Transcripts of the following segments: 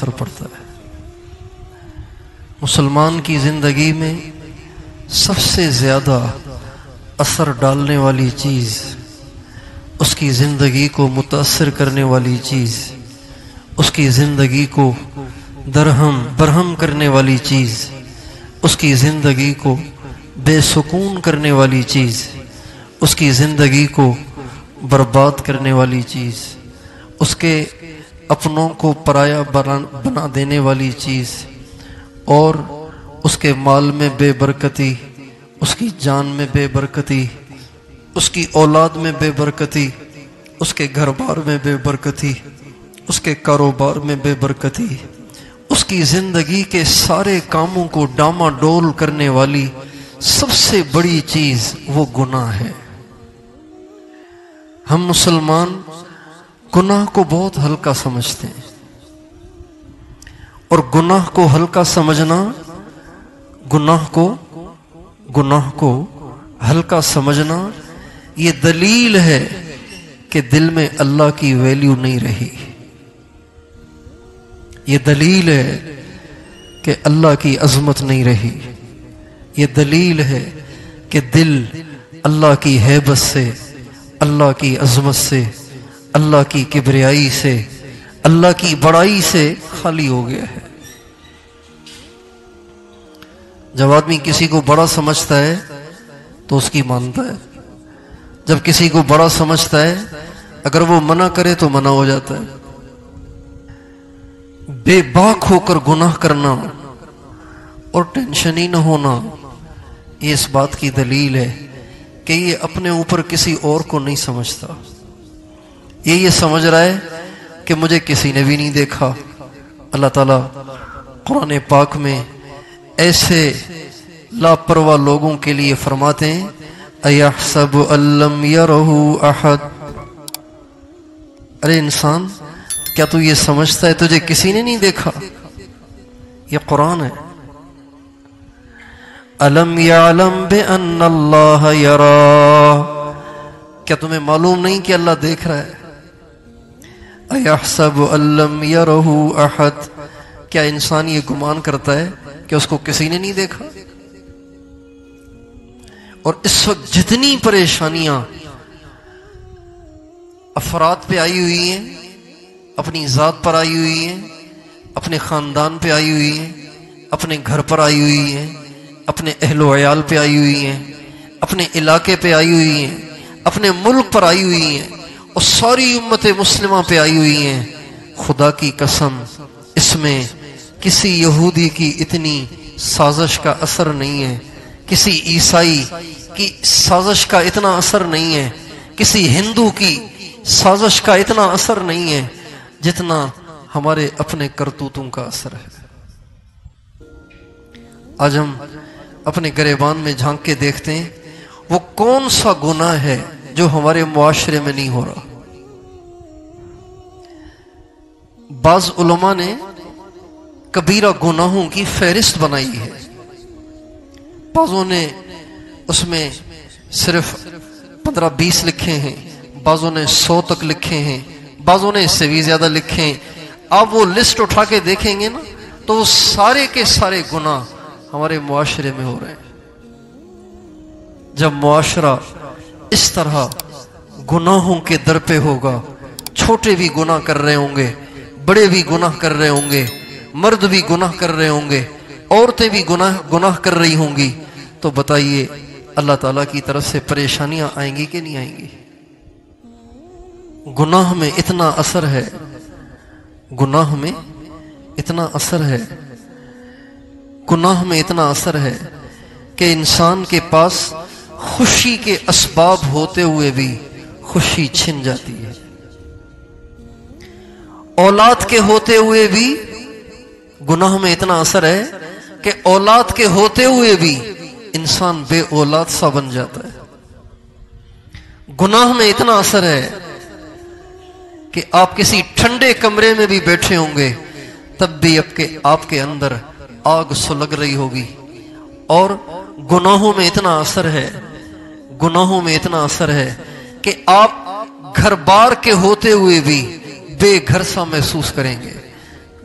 اثر پڑتا ہے۔ مسلمان کی زندگی میں سب سے زیادہ اثر ڈالنے والی چیز، اس کی زندگی کو متاثر کرنے والی چیز، اس کی زندگی کو درہم برہم کرنے والی چیز، اس کی زندگی کو بے سکون کرنے والی چیز، اس کی زندگی کو برباد کرنے والی چیز، اس کے اپنوں کو پرایا بنا دینے والی چیز، اور اس کے مال میں بے برکتی، اس کی جان میں بے برکتی، اس کی اولاد میں بے برکتی، اس کے گھر بار میں بے برکتی، اس کے کاروبار میں بے برکتی، اس کی زندگی کے سارے کاموں کو ڈاما ڈول کرنے والی سب سے بڑی چیز وہ گناہ ہے۔ ہم مسلمان گناہ کو بہت ہلکا سمجھتے ہیں، اور گناہ کو ہلکا سمجھنا، گناہ کو ہلکا سمجھنا یہ دلیل ہے کہ دل میں اللہ کی ویلیو نہیں رہی، یہ دلیل ہے کہ اللہ کی عظمت نہیں رہی، یہ دلیل ہے کہ دل اللہ کی ہیبت سے، اللہ کی عظمت سے، اللہ کی کبریائی سے، اللہ کی بڑائی سے خالی ہو گیا ہے۔ جب آدمی کسی کو بڑا سمجھتا ہے تو اس کی مانتا ہے، جب کسی کو بڑا سمجھتا ہے اگر وہ منع کرے تو منع ہو جاتا ہے۔ بے باک ہو کر گناہ کرنا اور ٹینشن ہی نہ ہونا، یہ اس بات کی دلیل ہے کہ یہ اپنے اوپر کسی اور کو نہیں سمجھتا، یہ سمجھ رہا ہے کہ مجھے کسی نے بھی نہیں دیکھا۔ اللہ تعالیٰ قرآن پاک میں ایسے لاپرواہ لوگوں کے لیے فرماتے ہیں اَيَحْسَبُ أَلَّمْ يَرَهُ أَحَدٌ، ارے انسان کیا تو یہ سمجھتا ہے تجھے کسی نے نہیں دیکھا؟ یہ قرآن ہے۔ أَلَمْ يَعْلَمْ بِأَنَّ اللَّهَ يَرَى، کیا تمہیں معلوم نہیں کہ اللہ دیکھ رہا ہے؟ أَيَحْسَبُ أَلَّمْ يَرَهُ أَحَدٌ، کیا انسان یہ گمان کرتا ہے کہ اس کو کسی نے نہیں دیکھا؟ اور اس وقت جتنی پریشانیاں افراد پہ آئی ہوئی ہیں، اپنی ذات پر آئی ہوئی ہیں، اپنے خاندان پہ آئی ہوئی ہیں، اپنے گھر پر آئی ہوئی ہیں، اپنے اہل و عیال پہ آئی ہوئی ہیں، اپنے علاقے پہ آئی ہوئی ہیں، اپنے ملک پر آئی ہوئی ہیں، اور ساری امت مسلمہ پہ آئی ہوئی ہیں، خدا کی قسم اس میں کسی یہودی کی اتنی سازش کا اثر نہیں ہے، کسی عیسائی کی سازش کا اتنا اثر نہیں ہے، کسی ہندو کی سازش کا اتنا اثر نہیں ہے جتنا ہمارے اپنے کرتوتوں کا اثر ہے۔ آج ہم اپنے گریبان میں جھانک کے دیکھتے ہیں وہ کون سا گناہ ہے جو ہمارے معاشرے میں نہیں ہو رہا۔ بعض علماء نے کبیرہ گناہوں کی فہرست بنائی ہے، بعضوں نے اس میں صرف 15-20 لکھے ہیں، بعضوں نے 100 تک لکھے ہیں، بعضوں نے اس سے بھی زیادہ لکھے ہیں۔ آپ وہ لسٹ اٹھا کے دیکھیں گے نا تو وہ سارے کے سارے گناہ ہمارے معاشرے میں ہو رہے ہیں۔ جب معاشرہ اس طرح گناہوں کے در پہ ہوگا، چھوٹے بھی گناہ کر رہے ہوں گے، بڑے بھی گناہ کر رہے ہوں گے، مرد بھی گناہ کر رہے ہوں گے، عورتیں بھی گناہ کر رہی ہوں گی، تو بتائیے اللہ تعالیٰ کی طرف سے پریشانیاں آئیں گی کہ نہیں آئیں گی؟ گناہ میں اتنا اثر ہے، گناہ میں اتنا اثر ہے، گناہ میں اتنا اثر ہے کہ انسان کے پاس خوشی کے اسباب ہوتے ہوئے بھی خوشی چھن جاتی ہے، اولاد کے ہوتے ہوئے بھی گناہ میں اتنا اثر ہے کہ اولاد کے ہوتے ہوئے بھی انسان بے اولاد سا بن جاتا ہے۔ گناہ میں اتنا اثر ہے کہ آپ کسی ٹھنڈے کمرے میں بھی بیٹھے ہوں گے تب بھی آپ کے اندر آگ سلگ رہی ہوگی۔ اور گناہوں میں اتنا اثر ہے، گناہوں میں اتنا اثر ہے کہ آپ گھر بار کے ہوتے ہوئے بھی بے گھر سا محسوس کریں گے۔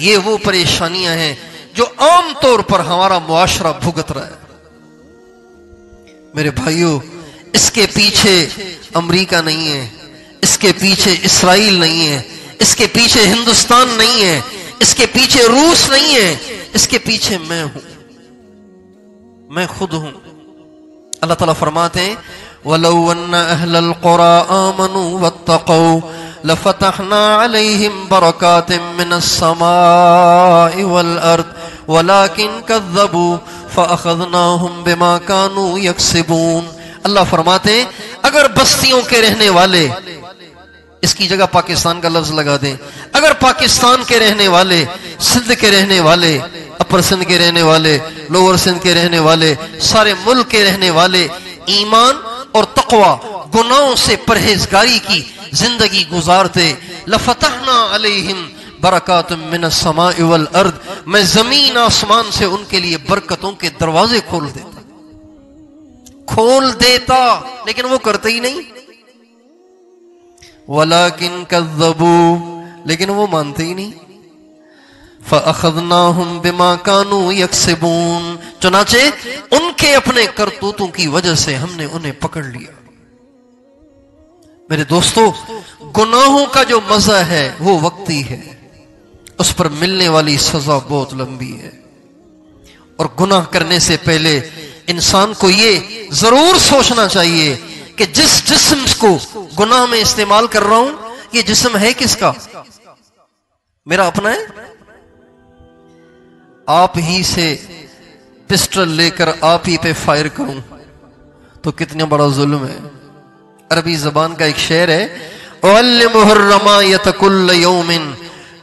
یہ وہ پریشانیاں ہیں جو عام طور پر ہمارا معاشرہ بھگت رہا ہے۔ میرے بھائیوں، اس کے پیچھے امریکہ نہیں ہے، اس کے پیچھے اسرائیل نہیں ہے، اس کے پیچھے ہندوستان نہیں ہے، اس کے پیچھے روس نہیں ہے، اس کے پیچھے میں ہوں، میں خود ہوں۔ اللہ تعالیٰ فرماتے ہیں وَلَوْ أَنَّ أَهْلَ الْقُرَىٰ آمَنُوا وَاتَّقَوْا لَفَتَحْنَا عَلَيْهِمْ بَرَكَاتٍ مِّنَ السَّمَاءِ وَالْأَرْضِ وَلَٰكِن كَذَّبُوا فَأَخَذْنَاهُمْ بِمَا كَانُوا يَكْسِبُونَ۔ اللہ فرماتے ہیں اگر بستیوں کے رہنے والے، اس کی جگہ پاکستان کا لفظ لگا دیں، اگر پاکستان کے رہنے والے، سندھ کے رہنے والے، اپر سندھ کے رہنے والے، لوور سندھ کے رہنے والے، سارے ملک کے رہنے والے ایمان اور تقوی، گناہوں سے پرہیزگاری کی زندگی گزارتے، لفتحنا علیہم برکات من السماء والارض، میں زمین آسمان سے ان کے لیے برکتوں کے دروازے کھول دیتا، لیکن وہ کرتے ہی نہیں۔ وَلَٰكِن كَذَّبُوا، لیکن وہ مانتے ہی نہیں۔ فَأَخَذْنَاهُمْ بِمَا كَانُوا يَكْسِبُونَ، چنانچہ ان کے اپنے کرتوتوں کی وجہ سے ہم نے انہیں پکڑ لیا۔ میرے دوستو، گناہوں کا جو مزہ ہے وہ وقتی ہے، اس پر ملنے والی سزا بہت لمبی ہے۔ اور گناہ کرنے سے پہلے انسان کو یہ ضرور سوچنا چاہیے کہ جس جسم کو گناہ میں استعمال کر رہا ہوں، یہ جسم ہے کس کا؟ میرا اپنا ہے؟ آپ ہی سے پسٹل لے کر آپ ہی پہ فائر کروں تو کتنا بڑا ظلم ہے۔ عربی زبان کا ایک شعر ہے وَعَلِّمُهُ الرَّمَایَةَ كُلَّ يَوْمٍ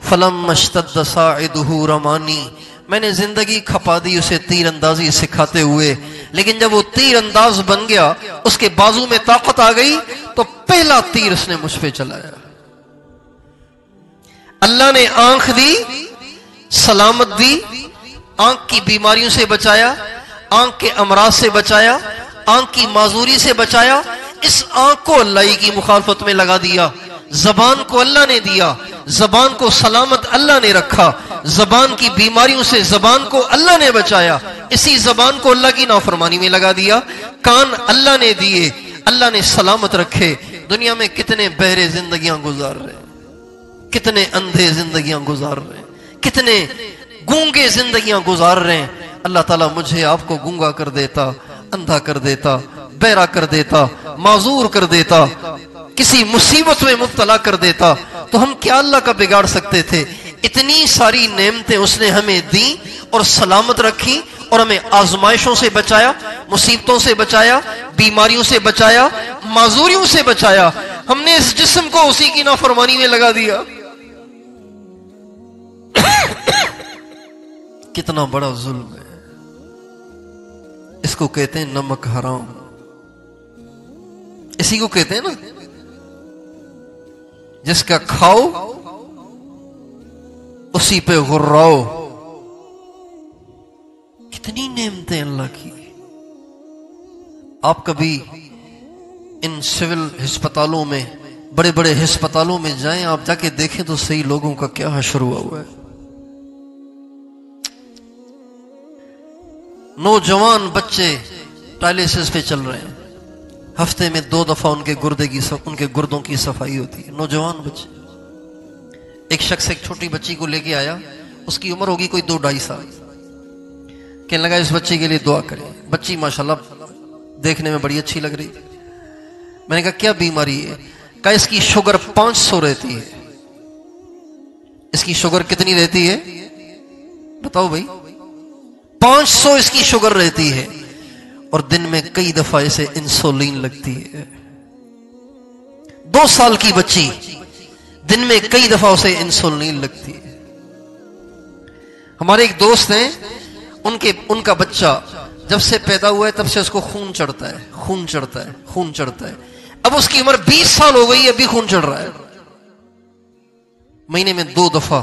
فَلَمَّا اشْتَدَّ صَاعِدُهُ رَمَانِي، میں نے زندگی کھپا دی اسے تیر اندازی سکھاتے ہوئے، لیکن جب وہ تیر انداز بن گیا، اس کے بازو میں طاقت آ گئی تو پہلا تیر اس نے مجھ پہ چلایا۔ اللہ نے آنکھ دی، سلامت دی، آنکھ کی بیماریوں سے بچایا، آنکھ کے امراض سے بچایا، آنکھ کی معذوری سے بچایا، اس آنکھ کو اللہ کی مخالفت میں لگا دیا۔ زبان کو اللہ نے دیا، زبان کو سلامت اللہ نے رکھا، زبان کی بیماریوں سے زبان کو اللہ نے بچایا، اسی زبان کو اللہ کی نافرمانی میں لگا دیا۔ کان اللہ نے دیے، اللہ نے سلامت رکھے۔ دنیا میں کتنے بہرے زندگیاں گزار رہے ہیں، کتنے اندھے زندگیاں گزار رہے ہیں، کتنے گونگے زندگیاں گزار رہے ہیں۔ اللہ تعالیٰ مجھے آپ کو گونگا کر دیتا، اندھا کر دیتا، بہرا کر دیتا، معذور کر دیتا، کسی مصیبت میں مبتلا کر دیتا تو ہم کیا اللہ کا بگاڑ سکتے تھے؟ اتنی ساری نعمتیں اس نے ہمیں دیں اور سلامت رکھی اور ہمیں آزمائشوں سے بچایا، مصیبتوں سے بچایا، بیماریوں سے بچایا، معذوریوں سے بچایا۔ ہم نے اس جسم کو اسی کی نافرمانی میں لگا دیا۔ کتنا بڑا ظلم ہے۔ اس کو کہتے ہیں نمک حرام، اسی کو کہتے ہیں نا جس کا کھاؤ اسی پہ غراؤ۔ کتنی نعمتیں اللہ کی۔ آپ کبھی ان سول ہسپتالوں میں، بڑے بڑے ہسپتالوں میں جائیں، آپ جا کے دیکھیں تو صحیح لوگوں کا کیا حشر ہوا ہے۔ نوجوان بچے ڈائلیسس پہ چل رہے ہیں، ہفتے میں 2 دفعہ ان کے گردوں کی صفائی ہوتی ہے۔ نوجوان بچے، ایک شخص ایک چھوٹی بچی کو لے کے آیا، اس کی عمر ہوگی کوئی 2-2.5 سال، کہنے لگا اس بچے کے لیے دعا کریں۔ بچی ماشاءاللہ دیکھنے میں بڑی اچھی لگ رہی۔ میں نے کہا کیا بیماری ہے؟ کہا اس کی شوگر 500 رہتی ہے۔ اس کی شوگر کتنی رہتی ہے بتاؤ بھائی؟ 500 اس کی شوگر رہتی ہے، اور دن میں کئی دفعہ اسے انسولین لگتی ہے۔ 2 سال کی بچی، دن میں کئی دفعہ اسے انسولین لگتی ہے۔ ہمارے ایک دوست ہیں، ان کا بچہ جب سے پیدا ہوا ہے تب سے اس کو خون چڑھتا ہے۔ اب اس کی عمر 20 سال ہو گئی، ابھی خون چڑھ رہا ہے۔ مہینے میں 2 دفعہ